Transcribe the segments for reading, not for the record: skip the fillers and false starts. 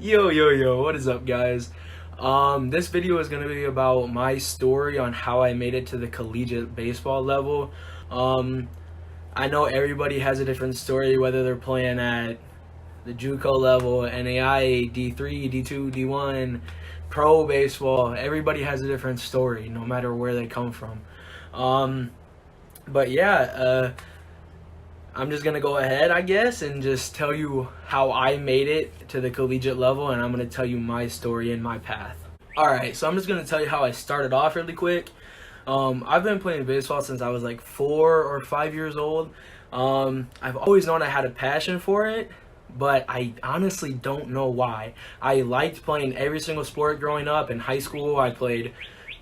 Yo, what is up, guys? This video is going to be about my story on how I made it to the collegiate baseball level. I know everybody has a different story, whether they're playing at the JUCO level, NAIA, D3, D2, D1, pro baseball. Everybody has a different story, no matter where they come from. But yeah, I'm just going to go ahead, I guess, and just tell you how I made it to the collegiate level, and I'm going to tell you my story and my path. Alright, so I'm just going to tell you how I started off really quick. I've been playing baseball since I was like 4 or 5 years old. I've always known I had a passion for it, but I honestly don't know why. I liked playing every single sport growing up. In high school, I played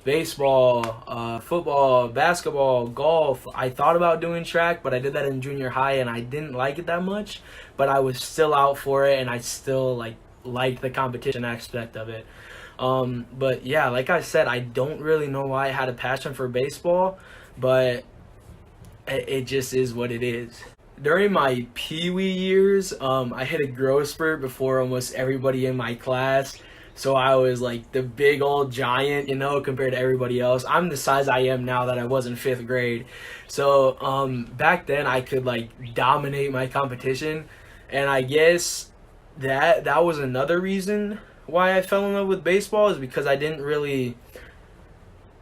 baseball, football, basketball, golf. I thought about doing track, but I did that in junior high and I didn't like it that much, but I was still out for it and I still liked the competition aspect of it. But yeah, like I said, I don't really know why I had a passion for baseball, but it just is what it is. During my Pee-wee years, I hit a growth spurt before almost everybody in my class. So I was like the big old giant, compared to everybody else. I'm the size I am now that I was in 5th grade. So back then I could dominate my competition. And I guess that was another reason why I fell in love with baseball, is because I didn't really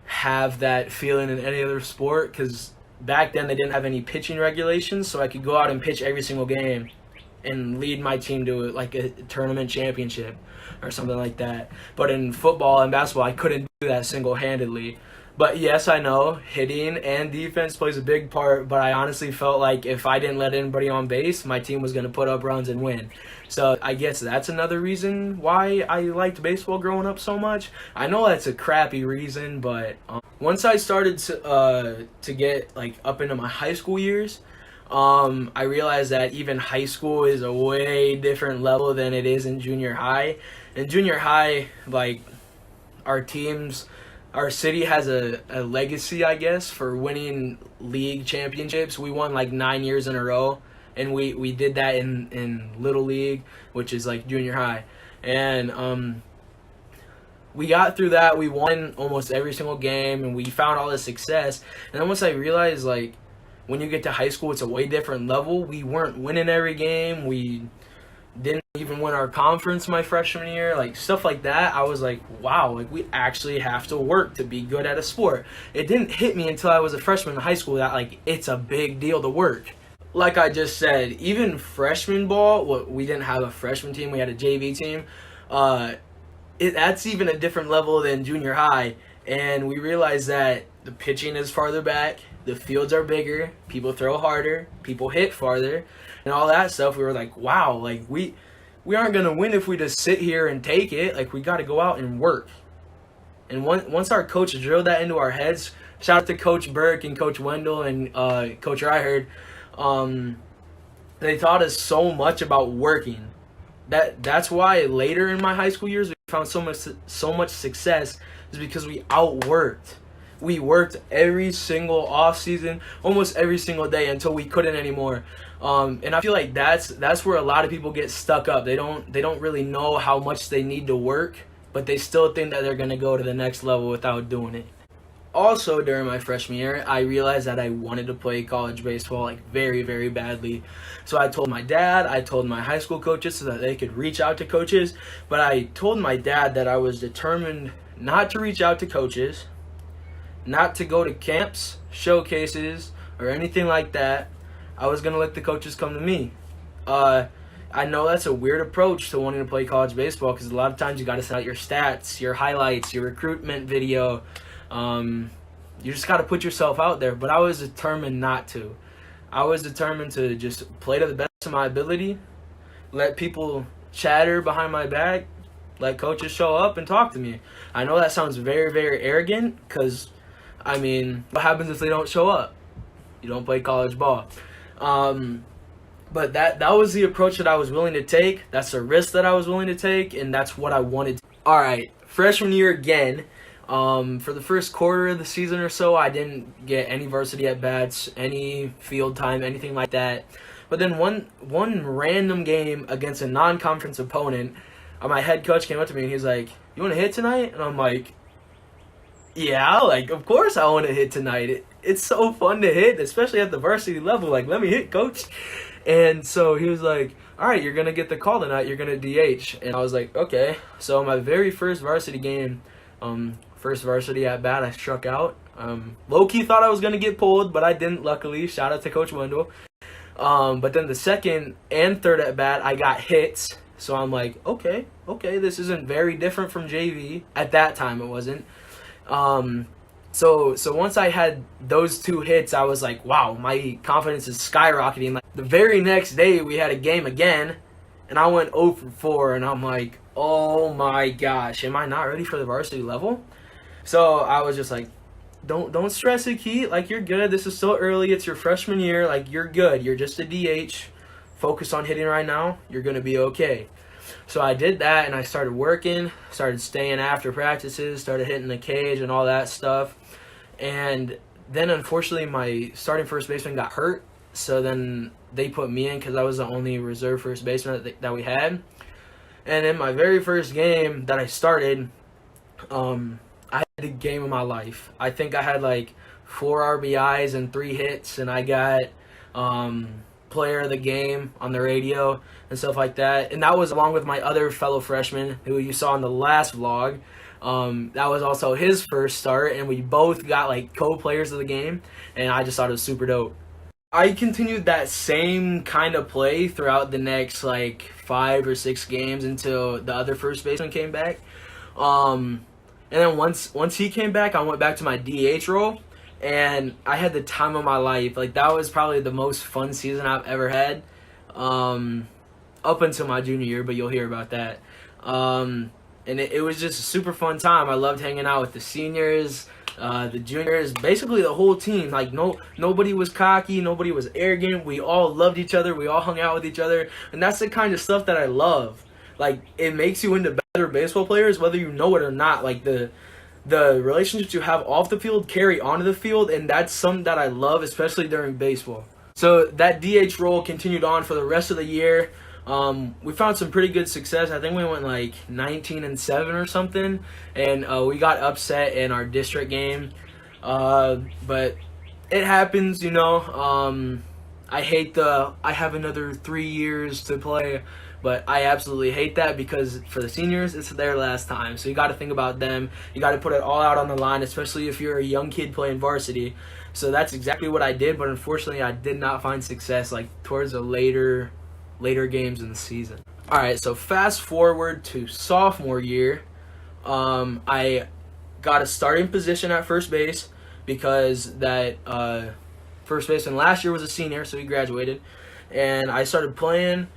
have that feeling in any other sport, because back then they didn't have any pitching regulations, so I could go out and pitch every single game and lead my team to a tournament championship or something like that. But in football and basketball, I couldn't do that single-handedly. But yes, I know hitting and defense plays a big part, but I honestly felt like if I didn't let anybody on base, my team was going to put up runs and win. So I guess that's another reason why I liked baseball growing up so much. I know that's a crappy reason, but once I started to get up into my high school years, I realized that even high school is a way different level than it is in junior high. In junior high, our city has a legacy, I guess, for winning league championships. We won 9 years in a row, and we did that in Little League, which is junior high. And we got through that. We won almost every single game, and we found all this success. And then once I realized, when you get to high school, it's a way different level. We weren't winning every game. We didn't even win our conference my freshman year, stuff like that. I was like, wow, we actually have to work to be good at a sport. It didn't hit me until I was a freshman in high school that it's a big deal to work. Like I just said, even freshman ball, we didn't have a freshman team, we had a JV team. That's even a different level than junior high. And we realized that the pitching is farther back, the fields are bigger, people throw harder, people hit farther, and all that stuff. We were like, wow, we aren't going to win if we just sit here and take it. We got to go out and work. And once our coach drilled that into our heads, shout out to Coach Burke and Coach Wendell and Coach Ryherd, they taught us so much about working. That's why later in my high school years we found so much success, is because we outworked. We worked every single off season, almost every single day, until we couldn't anymore. And I feel like that's where a lot of people get stuck up. They don't really know how much they need to work, but they still think that they're gonna go to the next level without doing it. Also, during my freshman year, I realized that I wanted to play college baseball very, very badly. So I told my dad, I told my high school coaches so that they could reach out to coaches. But I told my dad that I was determined not to reach out to coaches, not to go to camps, showcases, or anything like that. I was going to let the coaches come to me. I know that's a weird approach to wanting to play college baseball, because a lot of times you got to send out your stats, your highlights, your recruitment video. You just got to put yourself out there. But I was determined not to. I was determined to just play to the best of my ability, let people chatter behind my back, let coaches show up and talk to me. I know that sounds very, very arrogant, because what happens if they don't show up? You don't play college ball. But that was the approach that I was willing to take. That's the risk that I was willing to take, and that's what I wanted. Alright, freshman year again. For the first quarter of the season or so, I didn't get any varsity at-bats, any field time, anything like that. But then one random game against a non-conference opponent, my head coach came up to me and he's like, "You want to hit tonight?" And I'm like, "Yeah, like of course I want to hit tonight. It's so fun to hit, especially at the varsity level. Like, let me hit, coach." And so he was like, "All right, you're gonna get the call tonight. You're gonna DH." And I was like, "Okay." So my very first varsity game, first varsity at bat, I struck out. Low-key thought I was gonna get pulled, but I didn't. Luckily, shout out to Coach Wendell. But then the second and third at bat, I got hits. So I'm like, okay, this isn't very different from JV. At that time, it wasn't. So once I had those 2 hits, I was like, wow, my confidence is skyrocketing. Like, the very next day, we had a game again, and I went 0 for 4, and I'm like, oh my gosh, am I not ready for the varsity level? So I was just like, don't stress it, Keat. Like, you're good. This is still early. It's your freshman year. Like, you're good. You're just a DH. Focus on hitting right now. You're going to be okay. So I did that, and I started working, started staying after practices, started hitting the cage and all that stuff. And then, unfortunately, my starting first baseman got hurt. So then they put me in because I was the only reserve first baseman that we had. And in my very first game that I started, I had the game of my life. I think I had like 4 RBIs and 3 hits, and I got player of the game on the radio and stuff like that. And that was along with my other fellow freshman who you saw in the last vlog. That was also his first start, and we both got like co-players of the game, and I just thought it was super dope. I continued that same kind of play throughout the next like 5 or 6 games until the other first baseman came back. And then once he came back, I went back to my DH role, and I had the time of my life. Like, that was probably the most fun season I've ever had, up until my junior year, but you'll hear about that. And it was just a super fun time. I loved hanging out with the seniors, the juniors, basically the whole team. Like, nobody was cocky, nobody was arrogant. We all loved each other. We all hung out with each other, and that's the kind of stuff that I love. Like, it makes you into better baseball players, whether you know it or not. Like, the relationships you have off the field carry onto the field, and that's something that I love, especially during baseball. So that DH role continued on for the rest of the year. We found some pretty good success. I think we went like 19-7 or something, and we got upset in our district game. But it happens, you know. I have another 3 years to play, but I absolutely hate that because for the seniors, it's their last time. So you got to think about them. You got to put it all out on the line, especially if you're a young kid playing varsity. So that's exactly what I did, but unfortunately, I did not find success like towards the later games in the season. All right, so fast forward to sophomore year. I got a starting position at first base because that first baseman last year was a senior, so he graduated, and I started playing.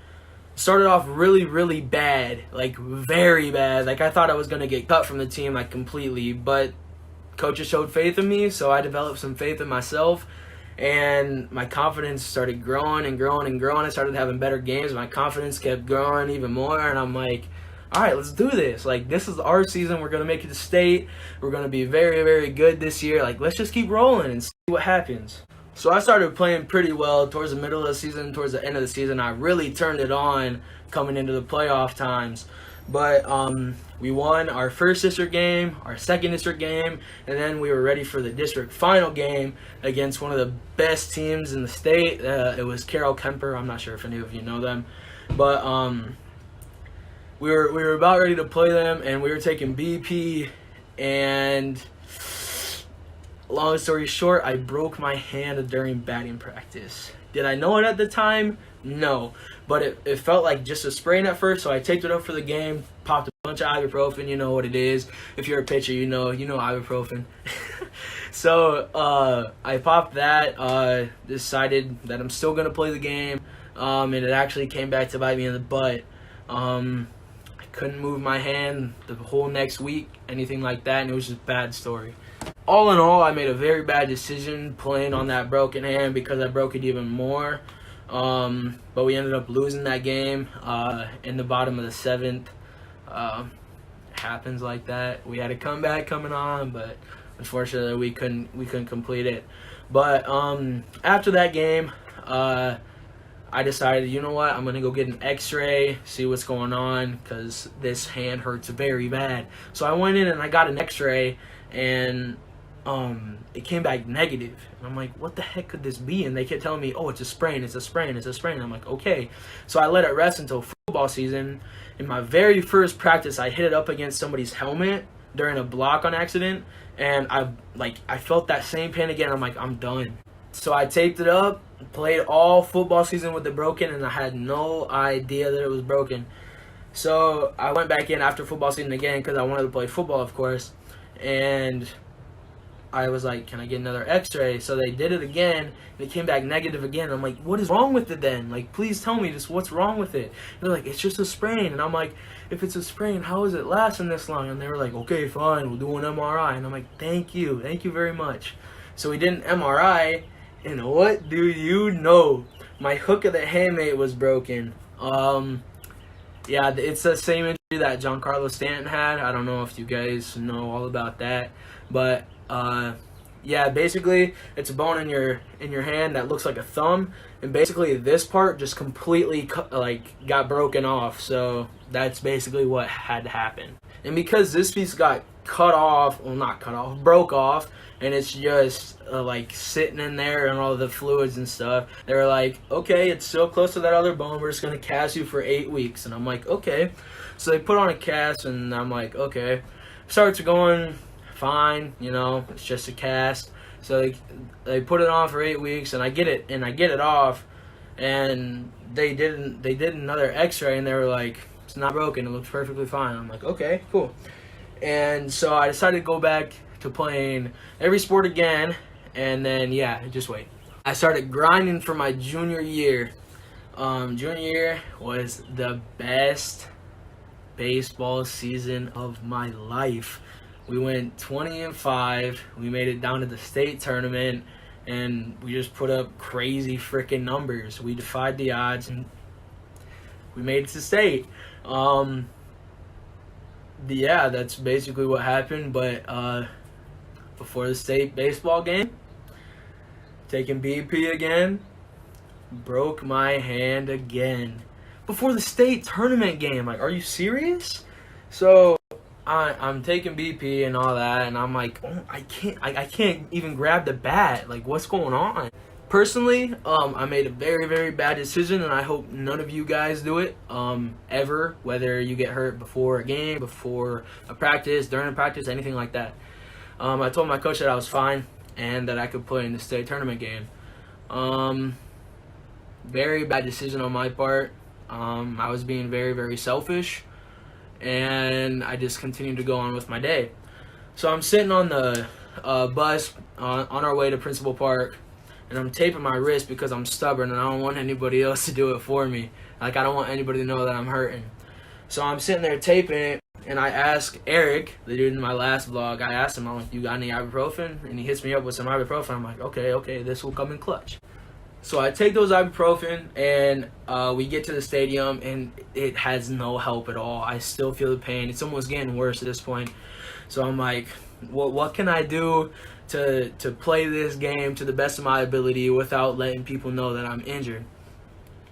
Started off really, really bad, like very bad. Like, I thought I was going to get cut from the team, like, completely, but coaches showed faith in me, so I developed some faith in myself, and my confidence started growing and growing and growing. I started having better games. My confidence kept growing even more, and I'm like, all right, let's do this. Like, this is our season. We're going to make it to state. We're going to be very, very good this year. Like, let's just keep rolling and see what happens. So I started playing pretty well towards the middle of the season. Towards the end of the season, I really turned it on coming into the playoff times. But we won our first district game, our second district game, and then we were ready for the district final game against one of the best teams in the state. It was Carroll Kemper. I'm not sure if any of you know them. But we were about ready to play them, and we were taking BP, and long story short, I broke my hand during batting practice. Did I know it at the time? No. But it felt like just a sprain at first, so I taped it up for the game, popped a bunch of ibuprofen. You know what it is. If you're a pitcher, you know ibuprofen. So I popped that, decided that I'm still going to play the game, and it actually came back to bite me in the butt. I couldn't move my hand the whole next week, anything like that, and it was just a bad story. All in all, I made a very bad decision playing on that broken hand because I broke it even more. But we ended up losing that game in the bottom of the 7th. Happens like that. We had a comeback coming on, but unfortunately we couldn't complete it. But after that game, I I decided, you know what, I'm going to go get an x-ray, see what's going on, because this hand hurts very bad. So I went in and I got an x-ray, and it came back negative. And I'm like, what the heck could this be? And they kept telling me, oh, it's a sprain, it's a sprain, it's a sprain. And I'm like, okay. So I let it rest until football season. In my very first practice, I hit it up against somebody's helmet during a block on accident, and I felt that same pain again. I'm like, I'm done. So I taped it up, played all football season with it broken, and I had no idea that it was broken. So I went back in after football season again because I wanted to play football, of course. And I was like, can I get another x-ray? So they did it again, and it came back negative again. I'm like, what is wrong with it then? Like, please tell me just what's wrong with it. And they're like, it's just a sprain. And I'm like, if it's a sprain, how is it lasting this long? And they were like, okay, fine, we'll do an MRI. And I'm like, thank you very much. So we did an MRI, and what do you know? My hook of the handmate was broken. Yeah, it's the same injury that Giancarlo Stanton had. I don't know if you guys know all about that, but yeah, basically it's a bone in your hand that looks like a thumb, and basically this part just completely got broken off. So that's basically what had to happen. And because this piece got broke off, and it's just sitting in there and all the fluids and stuff, they were like, okay, it's still close to that other bone, we're just gonna cast you for 8 weeks. And I'm like, okay. So they put on a cast, and I'm like, okay. Starts going fine, it's just a cast. So they put it on for 8 weeks, and I get it off, and they did another x-ray, and they were like, it's not broken, it looks perfectly fine. I'm like, okay, cool. And so I decided to go back to playing every sport again, and then just wait. I started grinding for my junior year. Junior year was the best baseball season of my life. We went 20-5. We made it down to the state tournament, and we just put up crazy freaking numbers. We defied the odds, and we made it to state. Yeah, that's basically what happened. But before the state baseball game, taking BP again, broke my hand again. Before the state tournament game, like, are you serious? So I'm taking BP and all that, and I'm like, oh, I can't even grab the bat. Like, what's going on? Personally, I made a very, very bad decision, and I hope none of you guys do it ever, whether you get hurt before a game, before a practice, during a practice, anything like that. I told my coach that I was fine and that I could play in the state tournament game. Very bad decision on my part. I was being very, very selfish, and I just continued to go on with my day. So I'm sitting on the bus on our way to Principal Park, and I'm taping my wrist because I'm stubborn and I don't want anybody else to do it for me. Like, I don't want anybody to know that I'm hurting. So I'm sitting there taping it, and I asked Eric, the dude in my last vlog, I'm like, you got any ibuprofen? And he hits me up with some ibuprofen. I'm like, okay, this will come in clutch. So I take those ibuprofen, and we get to the stadium, and it has no help at all. I still feel the pain. It's almost getting worse at this point. So I'm like, what can I do to play this game to the best of my ability without letting people know that I'm injured?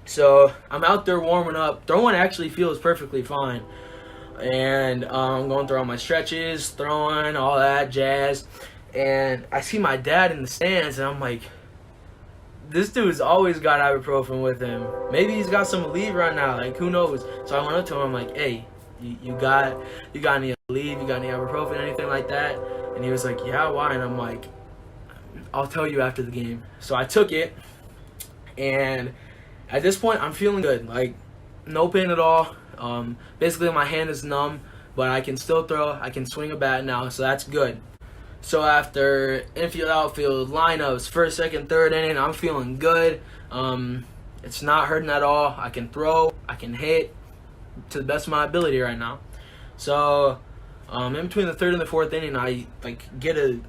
So I'm out there warming up. Throwing actually feels perfectly fine. And I'm going through all my stretches, throwing, all that jazz. And I see my dad in the stands, and I'm like, this dude's always got ibuprofen with him. Maybe he's got some Aleve right now. Like, who knows? So I went up to him. I'm like, hey, you got any Aleve? You got any ibuprofen, anything like that? And he was like, yeah, why? And I'm like, I'll tell you after the game. So I took it, and at this point, I'm feeling good. Like, no pain at all. Basically, my hand is numb, but I can still throw. I can swing a bat now, so that's good. So after infield, outfield, lineups, first, second, third inning, I'm feeling good. It's not hurting at all. I can throw. I can hit to the best of my ability right now. So in between the third and the fourth inning, I get a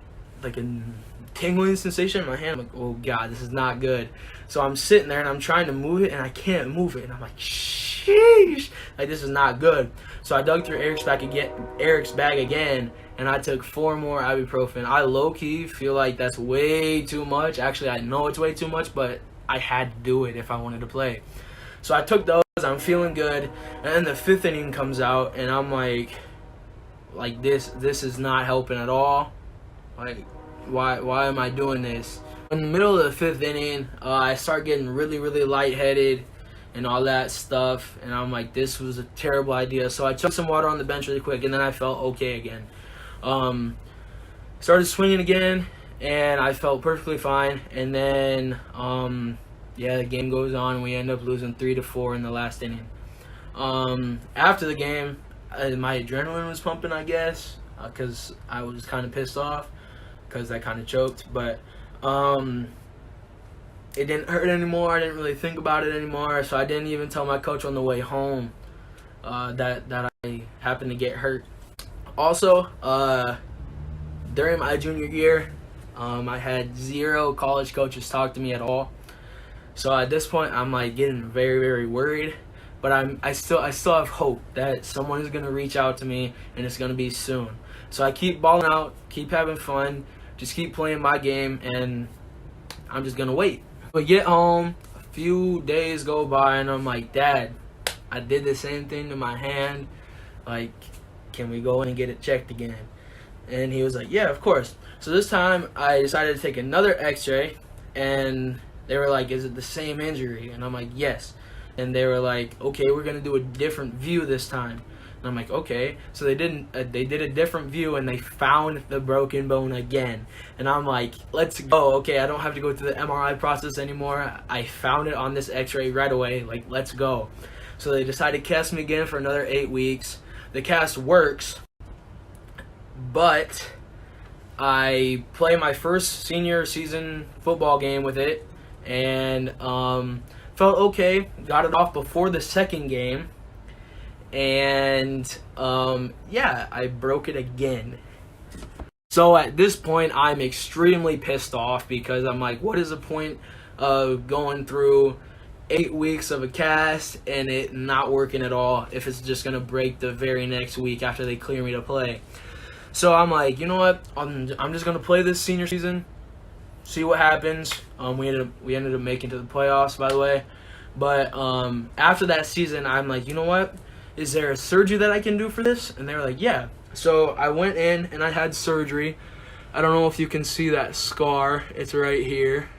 tingling sensation in my hand. I'm like, oh God, this is not good. So I'm sitting there and I'm trying to move it, and I can't move it. And I'm like, sheesh, like, this is not good. So I dug through Eric's bag again, and I took 4 more ibuprofen. I low-key feel like that's way too much. Actually, I know it's way too much, but I had to do it if I wanted to play. So I took those. I'm feeling good, and then the fifth inning comes out, and I'm like this is not helping at all. Like, why am I doing this? In the middle of the fifth inning, I start getting really lightheaded and all that stuff, and I'm like, this was a terrible idea. So I took some water on the bench really quick, and then I felt okay again. Started swinging again, and I felt perfectly fine. And then the game goes on, and we end up losing 3-4 in the last inning. After the game, my adrenaline was pumping, I guess, because I was kind of pissed off because I kind of choked, but it didn't hurt anymore. I didn't really think about it anymore, so I didn't even tell my coach on the way home that I happened to get hurt. Also, during my junior year, I had 0 college coaches talk to me at all. So at this point, I'm like getting very worried, but I still have hope that someone is gonna reach out to me, and it's gonna be soon. So I keep balling out, keep having fun, just keep playing my game, and I'm just gonna wait. We get home, a few days go by, and I'm like, Dad, I did the same thing to my hand. Like, can we go in and get it checked again? And he was like, yeah, of course. So this time I decided to take another x-ray, and they were like, is it the same injury? And I'm like, yes. And they were like, okay, we're gonna do a different view this time. And I'm like, okay. So they did a different view, and they found the broken bone again. And I'm like, let's go. Okay, I don't have to go through the MRI process anymore. I found it on this x-ray right away. Like, let's go. So they decided to cast me again for another 8 weeks. The cast works, but I play my first senior season football game with it, and felt okay. Got it off before the second game, and I broke it again. So at this point, I'm extremely pissed off because I'm like, what is the point of going through 8 weeks of a cast and it not working at all if it's just gonna break the very next week after they clear me to play? So I'm like, you know what? I'm just gonna play this senior season, see what happens. We ended up making to the playoffs, by the way. But after that season, I'm like, you know what? Is there a surgery that I can do for this? And they were like, yeah. So I went in and I had surgery. I don't know if you can see that scar. It's right here.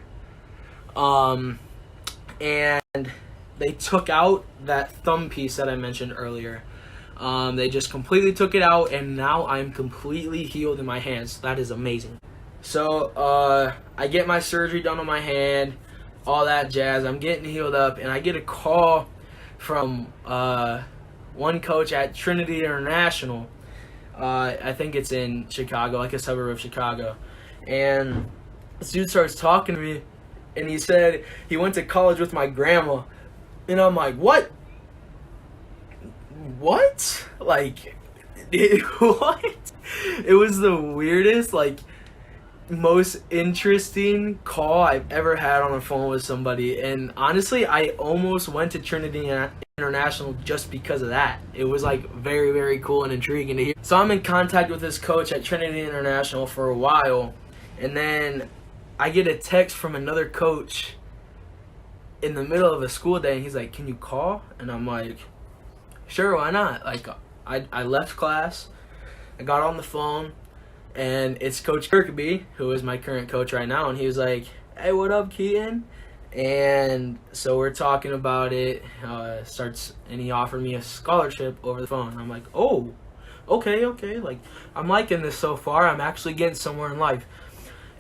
And they took out that thumb piece that I mentioned earlier. They just completely took it out, and now I'm completely healed in my hands. That is amazing. So I get my surgery done on my hand, all that jazz. I'm getting healed up, and I get a call from one coach at Trinity International. I think it's in Chicago, like a suburb of Chicago. And this dude starts talking to me, and he said he went to college with my grandma. And I'm like, what? What? Like, what? It was the weirdest, like, most interesting call I've ever had on the phone with somebody. And honestly, I almost went to Trinity International just because of that. It was like very cool and intriguing to hear. So I'm in contact with this coach at Trinity International for a while, and then I get a text from another coach in the middle of a school day, and he's like, can you call? And I'm like, sure, why not? Like, I left class, I got on the phone, and it's Coach Kirkby, who is my current coach right now, and he was like, hey, what up, Keaton? And so we're talking about it, and he offered me a scholarship over the phone. I'm like, oh, okay, like, I'm liking this so far. I'm actually getting somewhere in life.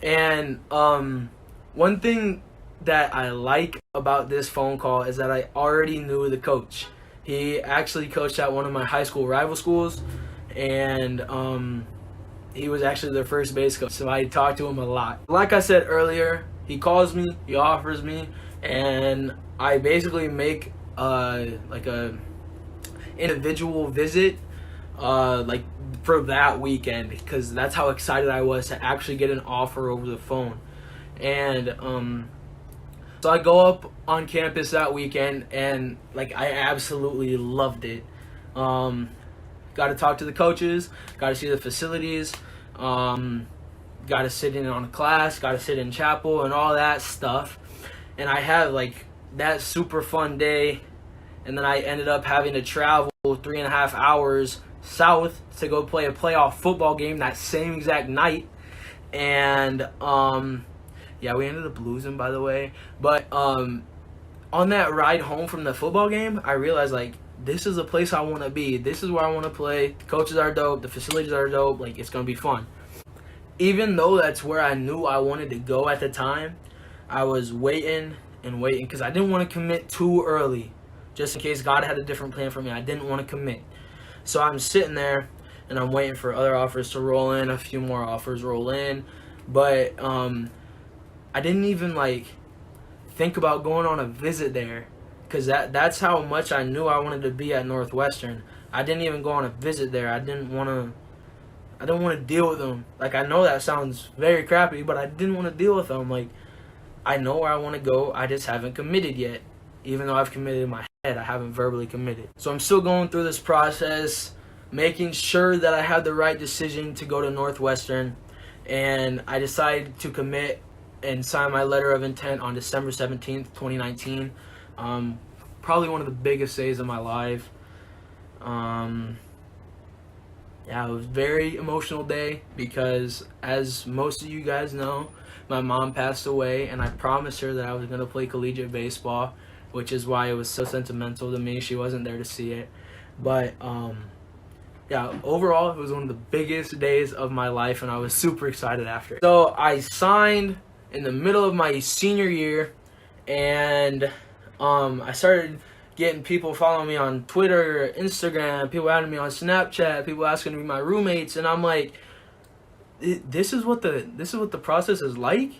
And one thing that I like about this phone call is that I already knew the coach. He actually coached at one of my high school rival schools, and he was actually their first base coach, so I talked to him a lot. Like I said earlier, he calls me, he offers me, and I basically make like a individual visit like for that weekend, because that's how excited I was to actually get an offer over the phone. And so I go up on campus that weekend, and like I absolutely loved it. Got to talk to the coaches, got to see the facilities, got to sit in on a class, got to sit in chapel and all that stuff. and I had like that super fun day, and then I ended up having to travel 3.5 hours south to go play a playoff football game that same exact night. And yeah, we ended up losing, by the way. But on that ride home from the football game, I realized like this is the place I want to be. This is where I want to play. The coaches are dope. The facilities are dope. Like, it's gonna be fun. Even though that's where I knew I wanted to go at the time, I was waiting and waiting because I didn't want to commit too early, just in case God had a different plan for me. I didn't want to commit. So I'm sitting there and I'm waiting for other offers to roll in, a few more offers roll in, but I didn't even like think about going on a visit there, because that's how much I knew I wanted to be at Northwestern. I didn't even go on a visit there. I didn't want to deal with them. Like, I know that sounds very crappy, but I didn't want to deal with them. Like, I know where I want to go. I just haven't committed yet. Even though I've committed in my head, I haven't verbally committed. So I'm still going through this process, making sure that I had the right decision to go to Northwestern. And I decided to commit and sign my letter of intent on December 17th, 2019. Probably one of the biggest days of my life. Yeah, it was a very emotional day because, as most of you guys know, my mom passed away, and I promised her that I was going to play collegiate baseball, which is why it was so sentimental to me. She wasn't there to see it. But yeah, overall, it was one of the biggest days of my life, and I was super excited after. So I signed in the middle of my senior year, and I started getting people following me on Twitter, Instagram, people adding me on Snapchat, people asking to be my roommates, and I'm like, this is what the process is like.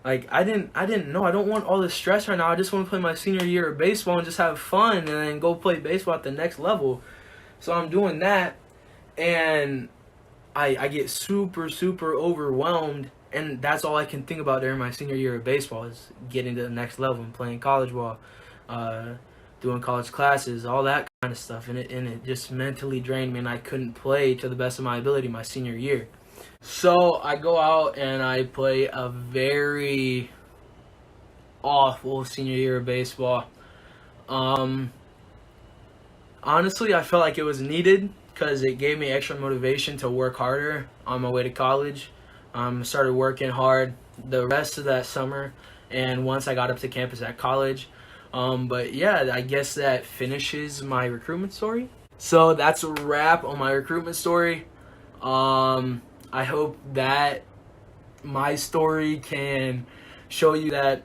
Like, I didn't know. I don't want all this stress right now. I just want to play my senior year of baseball and just have fun and then go play baseball at the next level. So I'm doing that, and I get super, super overwhelmed, and that's all I can think about during my senior year of baseball is getting to the next level and playing college ball, doing college classes, all that kind of stuff. And it just mentally drained me, and I couldn't play to the best of my ability my senior year. So I go out and I play a very awful senior year of baseball. Honestly, I felt like it was needed because it gave me extra motivation to work harder on my way to college. Started working hard the rest of that summer, and once I got up to campus at college. But yeah, I guess that finishes my recruitment story. So that's a wrap on my recruitment story. I hope that my story can show you that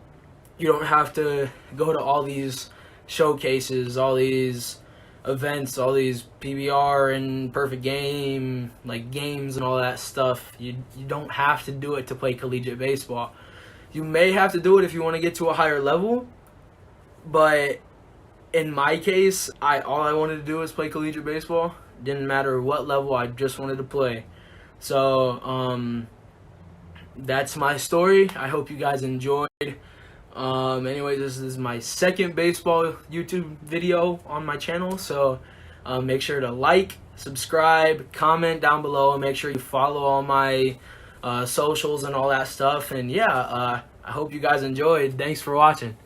you don't have to go to all these showcases, all these events, all these PBR and perfect game, like games and all that stuff. You don't have to do it to play collegiate baseball. You may have to do it if you want to get to a higher level, but in my case, all I wanted to do was play collegiate baseball. Didn't matter what level, I just wanted to play. So that's my story. I hope you guys enjoyed. Anyway, this is my second baseball YouTube video on my channel, so make sure to like, subscribe, comment down below, and make sure you follow all my socials and all that stuff. And yeah, I hope you guys enjoyed. Thanks for watching.